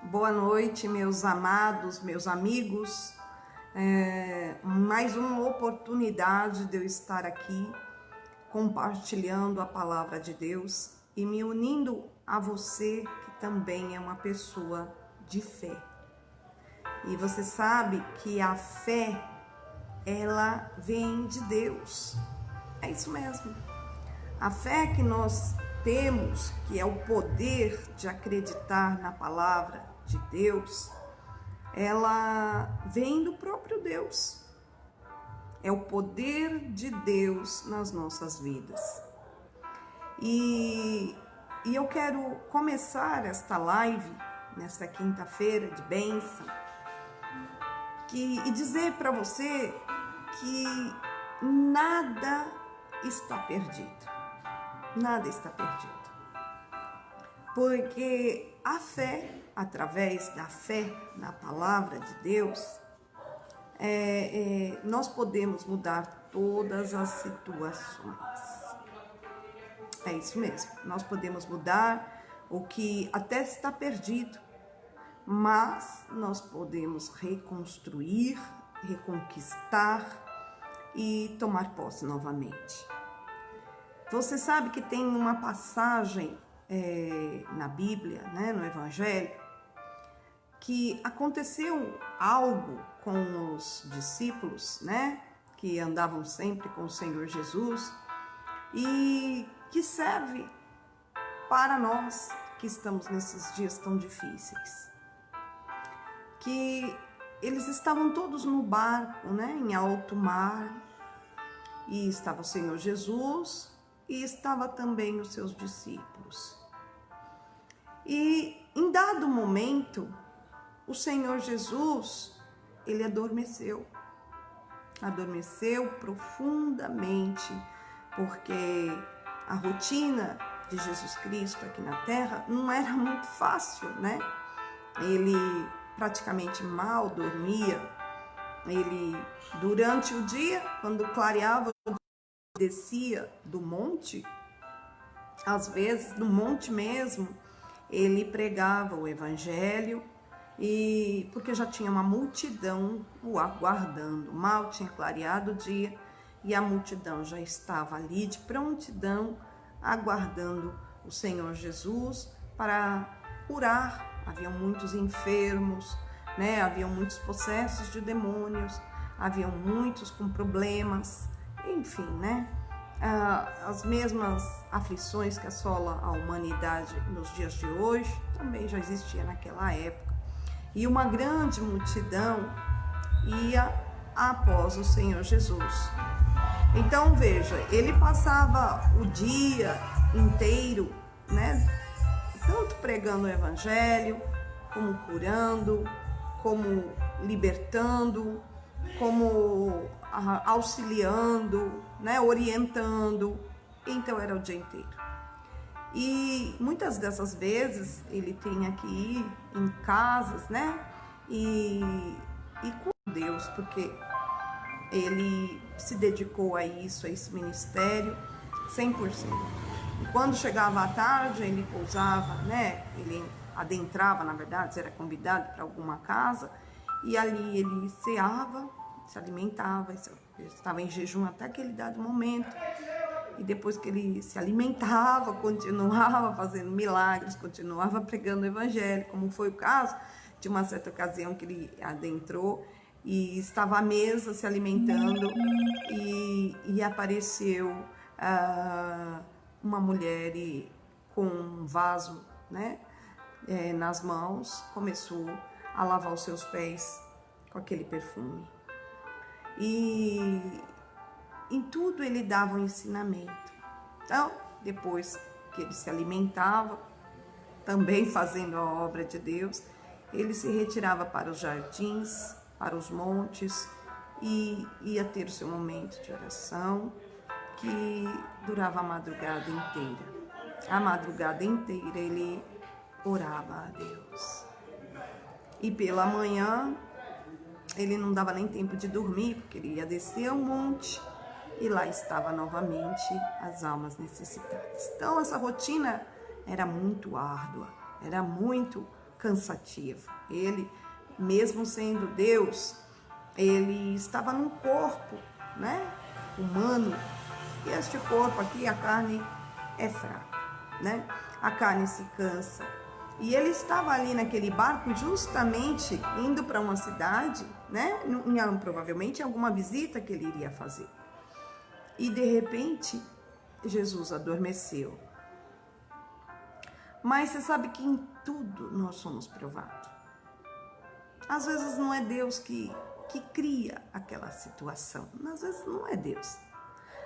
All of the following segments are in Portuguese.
Boa noite, meus amados, meus amigos. Mais uma oportunidade de eu estar aqui compartilhando a palavra de Deus e me unindo a você que também é uma pessoa de fé. E você sabe que a fé, ela vem de Deus. É isso mesmo. A fé que nós temos, que é o poder de acreditar na palavra de Deus, ela vem do próprio Deus. É o poder de Deus nas nossas vidas. E eu quero começar esta live, nesta quinta-feira de bênção, e dizer para você que nada está perdido. Nada está perdido. Porque a fé, através da fé na palavra de Deus, nós podemos mudar todas as situações. É isso mesmo. Nós podemos mudar o que até está perdido, mas nós podemos reconstruir, reconquistar e tomar posse novamente. Você sabe que tem uma passagem na Bíblia, né, no Evangelho, que aconteceu algo com os discípulos, né, que andavam sempre com o Senhor Jesus e que serve para nós que estamos nesses dias tão difíceis. Que eles estavam todos no barco, né, em alto mar, e estava o Senhor Jesus e estava também os seus discípulos. E em dado momento, o Senhor Jesus, ele adormeceu profundamente, porque a rotina de Jesus Cristo aqui na terra não era muito fácil, né? Ele praticamente mal dormia. Ele, durante o dia, quando clareava, descia do monte, às vezes no monte mesmo, ele pregava o evangelho, e porque já tinha uma multidão o aguardando. Mal tinha clareado o dia e a multidão já estava ali de prontidão, aguardando o Senhor Jesus para curar. Haviam muitos enfermos, né? Haviam muitos possessos de demônios, haviam muitos com problemas, enfim, né? As mesmas aflições que assolam a humanidade nos dias de hoje também já existia naquela época. E uma grande multidão ia após o Senhor Jesus. Então veja, ele passava o dia inteiro, né, tanto pregando o evangelho, como curando, como libertando, como auxiliando, né, orientando. Então era o dia inteiro. E muitas dessas vezes ele tinha que ir em casas, né, e com Deus, porque ele se dedicou a isso, a esse ministério 100%. E quando chegava à tarde, ele pousava, né, ele adentrava, na verdade, era convidado para alguma casa, e ali ele ceava, se alimentava, estava em jejum até aquele dado momento. E depois que ele se alimentava, continuava fazendo milagres, continuava pregando o evangelho, como foi o caso de uma certa ocasião que ele adentrou e estava à mesa se alimentando e apareceu uma mulher com um vaso, né, nas mãos, começou a lavar os seus pés com aquele perfume. E em tudo ele dava um ensinamento. Então, depois que ele se alimentava, também fazendo a obra de Deus, ele se retirava para os jardins, para os montes, e ia ter o seu momento de oração, que durava a madrugada inteira. A madrugada inteira ele orava a Deus. E pela manhã, ele não dava nem tempo de dormir, porque ele ia descer ao monte, e lá estava novamente as almas necessitadas. Então essa rotina era muito árdua, era muito cansativo. Ele, mesmo sendo Deus, ele estava num corpo, né, humano. E este corpo aqui, a carne é fraca, né? A carne se cansa. E ele estava ali naquele barco justamente indo para uma cidade, né? Provavelmente alguma visita que ele iria fazer. E de repente, Jesus adormeceu. Mas você sabe que em tudo nós somos provados. Às vezes não é Deus que cria aquela situação. Às vezes não é Deus.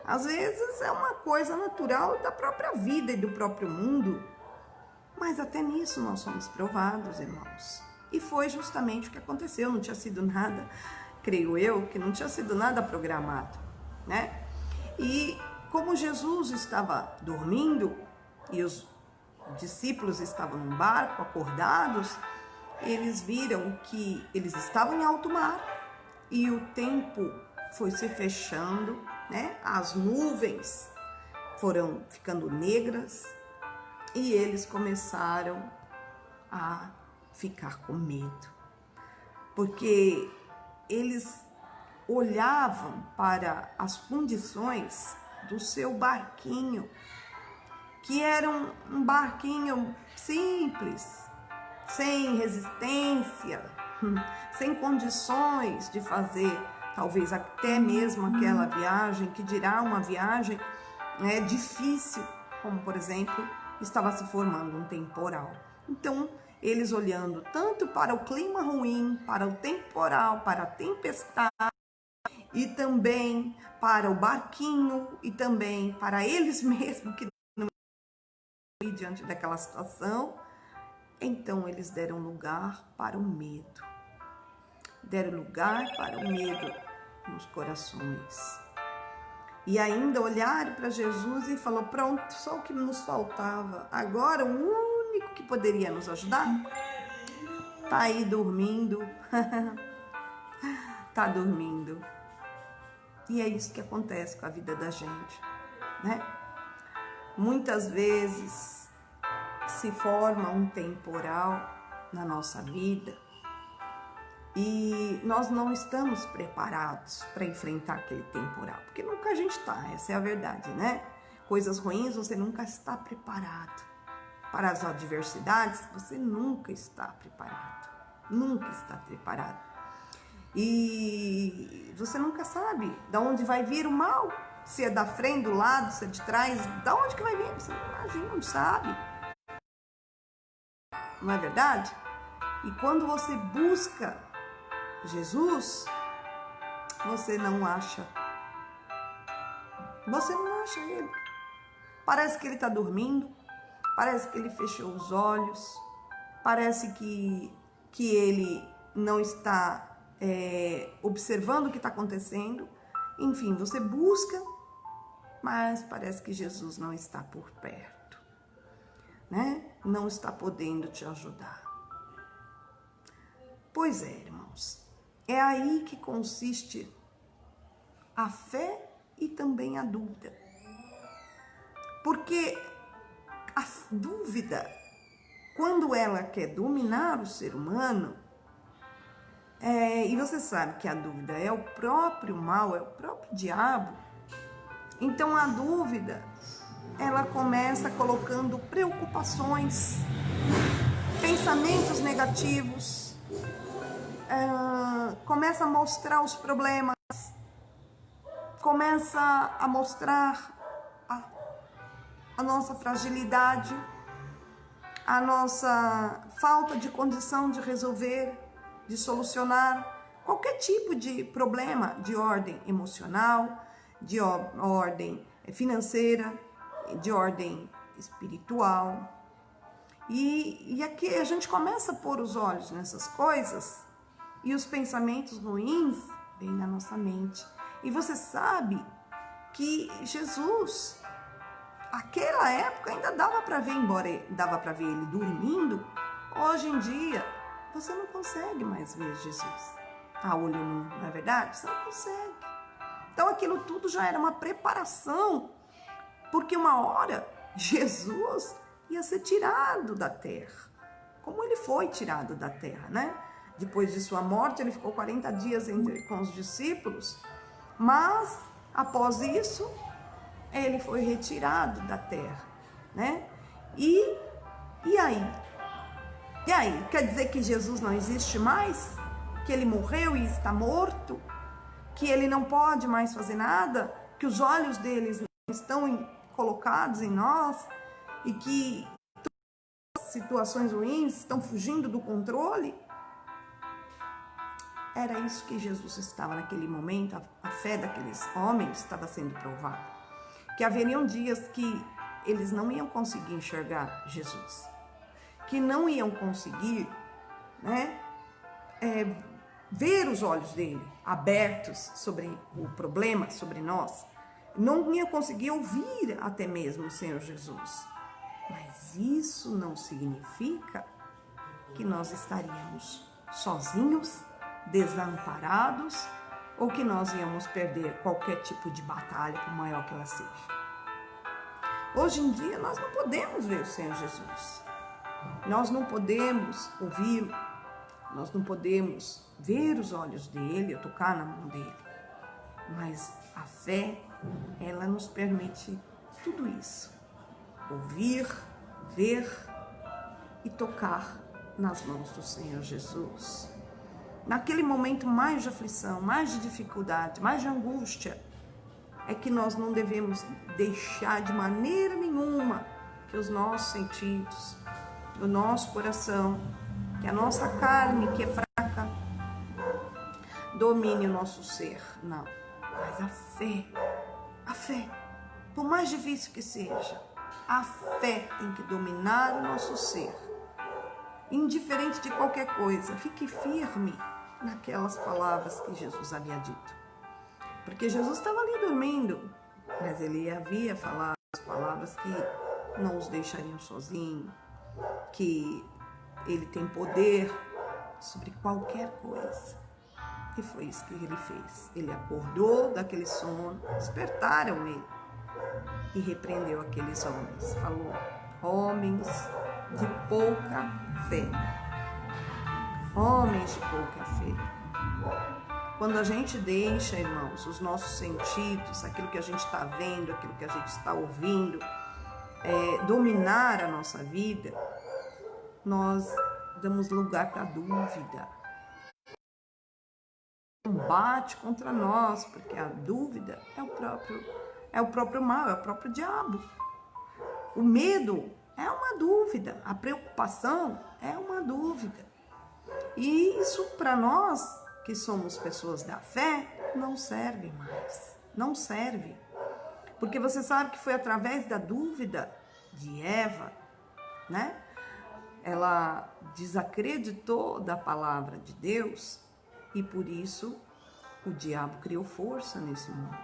Às vezes é uma coisa natural da própria vida e do próprio mundo. Mas até nisso nós somos provados, irmãos. E foi justamente o que aconteceu. Não tinha sido nada, creio eu, que não tinha sido nada programado, né? E como Jesus estava dormindo e os discípulos estavam num barco acordados, eles viram que eles estavam em alto mar e o tempo foi se fechando, né? As nuvens foram ficando negras e eles começaram a ficar com medo, porque eles olhavam para as condições do seu barquinho, que era um barquinho simples, sem resistência, sem condições de fazer talvez até mesmo aquela viagem, que dirá uma viagem difícil, como por exemplo, estava se formando um temporal. Então, eles olhando tanto para o clima ruim, para o temporal, para a tempestade, e também para o barquinho, e também para eles mesmos que não estavam diante daquela situação, então eles deram lugar para o medo. Deram lugar para o medo nos corações. E ainda olharam para Jesus e falou: pronto, só o que nos faltava. Agora o único que poderia nos ajudar tá aí dormindo. Tá dormindo. E é isso que acontece com a vida da gente, né? Muitas vezes se forma um temporal na nossa vida e nós não estamos preparados para enfrentar aquele temporal, porque nunca a gente está, essa é a verdade, né? Coisas ruins você nunca está preparado. Para as adversidades você nunca está preparado, nunca está preparado. E você nunca sabe de onde vai vir o mal, se é da frente, do lado, se é de trás, de onde que vai vir, você não imagina, não sabe. Não é verdade? E quando você busca Jesus, você não acha ele. Parece que ele está dormindo, parece que ele fechou os olhos, parece que ele não está observando o que está acontecendo. Enfim, você busca, mas parece que Jesus não está por perto, né? Não está podendo te ajudar. Pois é, irmãos, é aí que consiste a fé e também a dúvida. Porque a dúvida, quando ela quer dominar o ser humano, e você sabe que a dúvida é o próprio mal, é o próprio diabo, então a dúvida, ela começa colocando preocupações, pensamentos negativos, começa a mostrar os problemas, começa a mostrar a nossa fragilidade, a nossa falta de condição de resolver, de solucionar qualquer tipo de problema de ordem emocional, de ordem financeira, de ordem espiritual. E aqui a gente começa a pôr os olhos nessas coisas e os pensamentos ruins vêm na nossa mente. E você sabe que Jesus, aquela época ainda dava para ver, embora dava para ver ele dormindo, hoje em dia você não consegue mais ver Jesus a olho nu, não é verdade? Você não consegue. Então aquilo tudo já era uma preparação, porque uma hora Jesus ia ser tirado da terra. como ele foi tirado da terra, né? Depois de sua morte, ele ficou 40 dias com os discípulos, mas após isso, ele foi retirado da terra, né? E aí? E aí? Quer dizer que Jesus não existe mais? Que ele morreu e está morto? Que ele não pode mais fazer nada? Que os olhos deles não estão colocados em nós? E que todas as situações ruins estão fugindo do controle? Era isso que Jesus estava naquele momento, a fé daqueles homens estava sendo provada. Que haveriam dias que eles não iam conseguir enxergar Jesus, que não iam conseguir, né, ver os olhos dele abertos sobre o problema, sobre nós. Não iam conseguir ouvir até mesmo o Senhor Jesus. Mas isso não significa que nós estaríamos sozinhos, desamparados, ou que nós íamos perder qualquer tipo de batalha, por maior que ela seja. Hoje em dia nós não podemos ver o Senhor Jesus, nós não podemos ouvi-lo, nós não podemos ver os olhos dele, ou tocar na mão dele, mas a fé, ela nos permite tudo isso, ouvir, ver e tocar nas mãos do Senhor Jesus. Naquele momento mais de aflição, mais de dificuldade, mais de angústia, é que nós não devemos deixar de maneira nenhuma que os nossos sentidos, o nosso coração, que a nossa carne, que é fraca, domine o nosso ser. Não, mas a fé, por mais difícil que seja, a fé tem que dominar o nosso ser. Indiferente de qualquer coisa, fique firme naquelas palavras que Jesus havia dito. Porque Jesus estava ali dormindo, mas ele havia falado as palavras que não os deixariam sozinhos, que ele tem poder sobre qualquer coisa. E foi isso que ele fez. Ele acordou daquele sono, despertaram ele e repreendeu aqueles homens. Falou: homens de pouca fé. Homens de pouca fé. Quando a gente deixa, irmãos, os nossos sentidos, aquilo que a gente está vendo, aquilo que a gente está ouvindo, dominar a nossa vida, nós damos lugar para a dúvida. Combate contra nós, porque a dúvida é o próprio mal, é o próprio diabo. O medo é uma dúvida, a preocupação é uma dúvida. E isso para nós, que somos pessoas da fé, não serve mais, não serve. Porque você sabe que foi através da dúvida de Eva, né? Ela desacreditou da palavra de Deus e por isso o diabo criou força nesse mundo.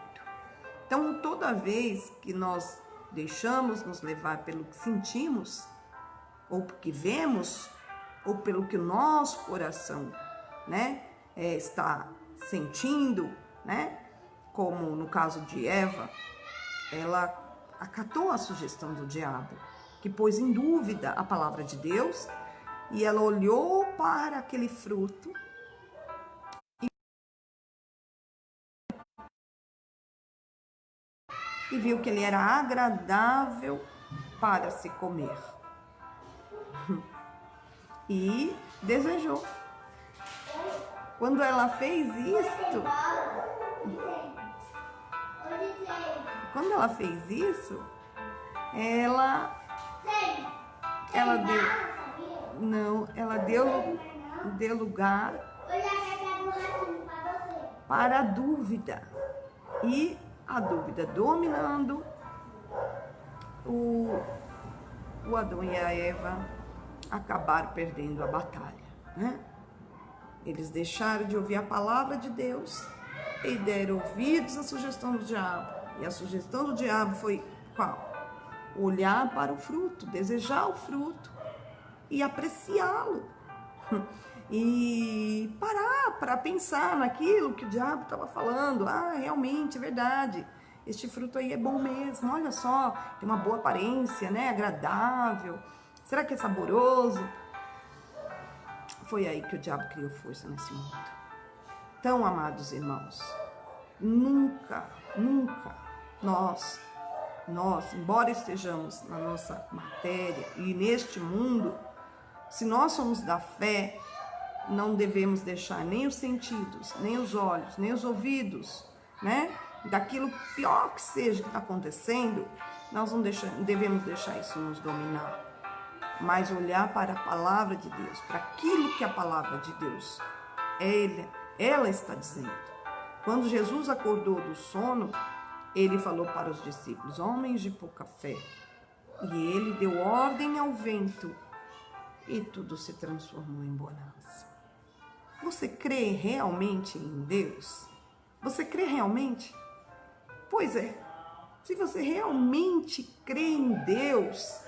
Então, toda vez que nós deixamos nos levar pelo que sentimos, ou porque vemos, ou pelo que o nosso coração, né, está sentindo, né, como no caso de Eva, ela acatou a sugestão do diabo, que pôs em dúvida a palavra de Deus, e ela olhou para aquele fruto e viu que ele era agradável para se comer. E desejou. Quando ela fez isso, deu lugar para a dúvida. E a dúvida dominando, o Adão e a Eva acabaram perdendo a batalha, né? Eles deixaram de ouvir a palavra de Deus e deram ouvidos à sugestão do diabo. E a sugestão do diabo foi qual? Olhar para o fruto, desejar o fruto e apreciá-lo. E parar para pensar naquilo que o diabo estava falando. Ah, realmente, é verdade. Este fruto aí é bom mesmo. Olha só, tem uma boa aparência, né? Agradável. Será que é saboroso? foi aí que o diabo criou força nesse mundo. Então, amados irmãos, nunca nós, embora estejamos na nossa matéria e neste mundo, se nós somos da fé, não devemos deixar nem os sentidos, nem os olhos, nem os ouvidos, né? Daquilo pior que seja que está acontecendo, nós não devemos deixar isso nos dominar. Mas olhar para a palavra de Deus, para aquilo que a palavra de Deus, ela está dizendo. Quando Jesus acordou do sono, ele falou para os discípulos, homens de pouca fé, e ele deu ordem ao vento e tudo se transformou em bonança. Você crê realmente em Deus? Você crê realmente? Pois é, se você realmente crê em Deus,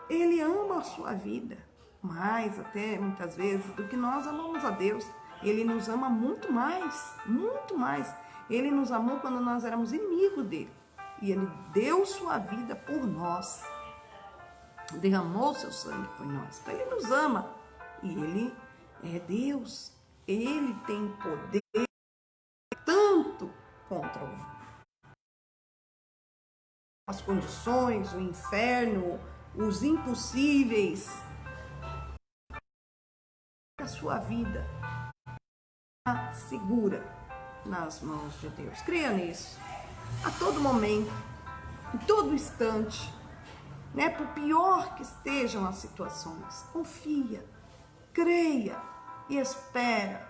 Ele ama a sua vida, mais até muitas vezes do que nós amamos a Deus. Ele nos ama muito mais, muito mais. Ele nos amou quando nós éramos inimigos dele. E ele deu sua vida por nós. Derramou seu sangue por nós. Então ele nos ama. E ele é Deus. Ele tem poder tanto contra as condições, o inferno, os impossíveis. A sua vida está segura nas mãos de Deus. Creia nisso. A todo momento, em todo instante, né? Por pior que estejam as situações, confia, creia e espera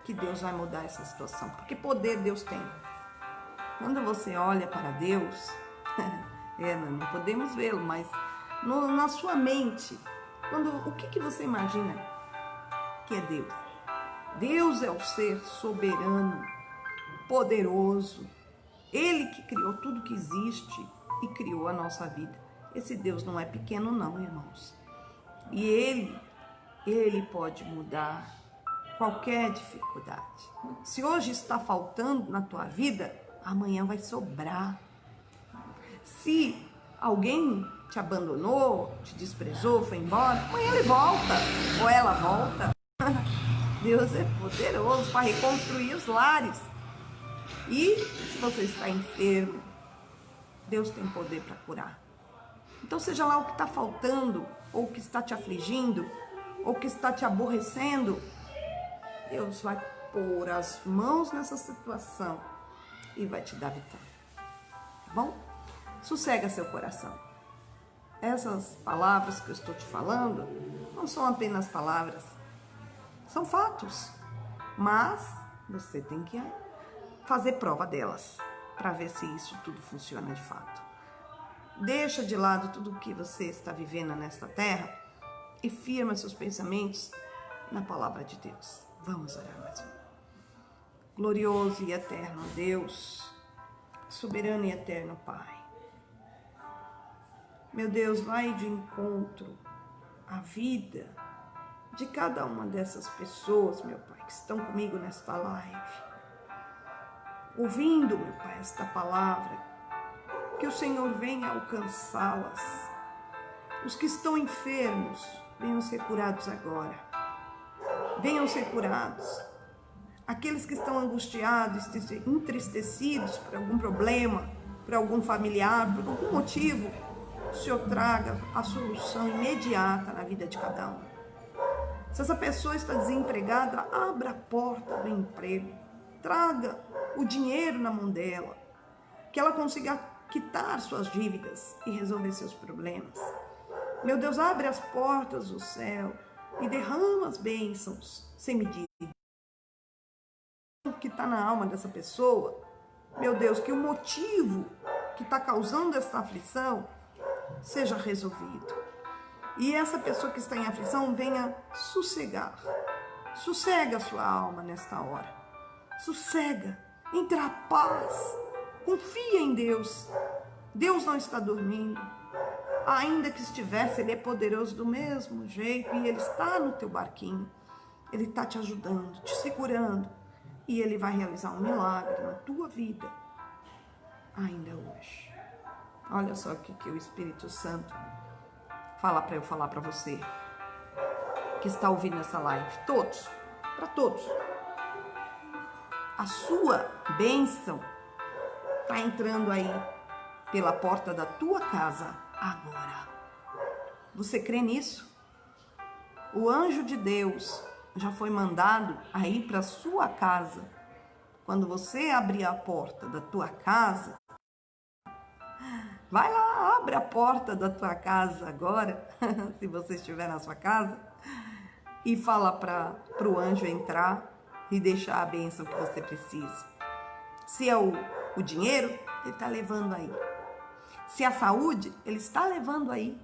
que Deus vai mudar essa situação, porque poder Deus tem. Quando você olha para Deus, não podemos vê-lo, mas na sua mente, o que você imagina que é Deus? Deus é o ser soberano, poderoso. Ele que criou tudo que existe e criou a nossa vida. Esse Deus não é pequeno não, irmãos. E Ele pode mudar qualquer dificuldade. Se hoje está faltando na tua vida, amanhã vai sobrar. Se alguém te abandonou, te desprezou, foi embora, amanhã ele volta, ou ela volta. Deus é poderoso para reconstruir os lares. E se você está enfermo, Deus tem poder para curar. Então seja lá o que está faltando, ou o que está te afligindo, ou o que está te aborrecendo, Deus vai pôr as mãos nessa situação e vai te dar vitória. Tá bom? Sossega seu coração. Essas palavras que eu estou te falando não são apenas palavras, são fatos. Mas você tem que fazer prova delas para ver se isso tudo funciona de fato. Deixa de lado tudo o que você está vivendo nesta terra e firma seus pensamentos na palavra de Deus. Vamos orar mais um. Glorioso e eterno Deus, soberano e eterno Pai. Meu Deus, vai de encontro à vida de cada uma dessas pessoas, meu Pai, que estão comigo nesta live. Ouvindo, meu Pai, esta palavra, que o Senhor venha alcançá-las. Os que estão enfermos, venham ser curados agora. Venham ser curados. Aqueles que estão angustiados, entristecidos por algum problema, por algum familiar, por algum motivo, o Senhor traga a solução imediata na vida de cada um. Se essa pessoa está desempregada, abra a porta do emprego. Traga o dinheiro na mão dela, que ela consiga quitar suas dívidas e resolver seus problemas. Meu Deus, abre as portas do céu e derrama as bênçãos sem medida. O que está na alma dessa pessoa, meu Deus, que o motivo que está causando essa aflição seja resolvido. E essa pessoa que está em aflição venha sossegar. Sossega a sua alma nesta hora. Sossega, entra a paz. Confia em Deus. Deus não está dormindo. Ainda que estivesse, Ele é poderoso do mesmo jeito e Ele está no teu barquinho. Ele está te ajudando, te segurando. E Ele vai realizar um milagre na tua vida ainda hoje. Olha só o que o Espírito Santo fala para eu falar para você. que está ouvindo essa live, todos, para todos. A sua bênção está entrando aí pela porta da tua casa agora. Você crê nisso? O anjo de Deus já foi mandado aí para sua casa. Quando você abrir a porta da tua casa, vai lá, abre a porta da tua casa agora, se você estiver na sua casa, e fala para o anjo entrar e deixar a bênção que você precisa. Se é o dinheiro, ele está levando aí. Se é a saúde, ele está levando aí.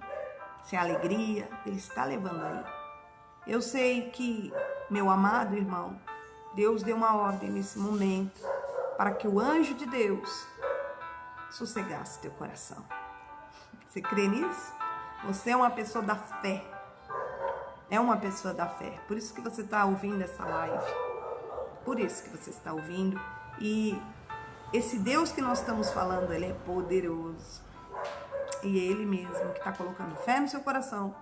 Se é a alegria, ele está levando aí. Eu sei que, meu amado irmão, Deus deu uma ordem nesse momento para que o anjo de Deus sossegasse teu coração. Você crê nisso? Você é uma pessoa da fé. É uma pessoa da fé. Por isso que você está ouvindo essa live. Por isso que você está ouvindo. E esse Deus que nós estamos falando, ele é poderoso. E é ele mesmo que está colocando fé no seu coração.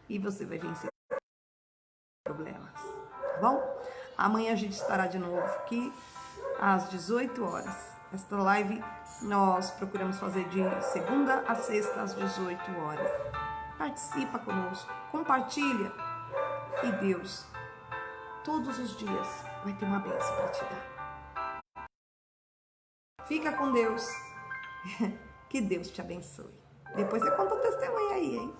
E você vai vencer problemas. Tá bom? Amanhã a gente estará de novo aqui às 18 horas. Esta live nós procuramos fazer de segunda a sexta às 18 horas. Participa conosco, compartilha. E Deus, todos os dias, vai ter uma bênção para te dar. Fica com Deus. Que Deus te abençoe. Depois você conta o testemunho aí, hein?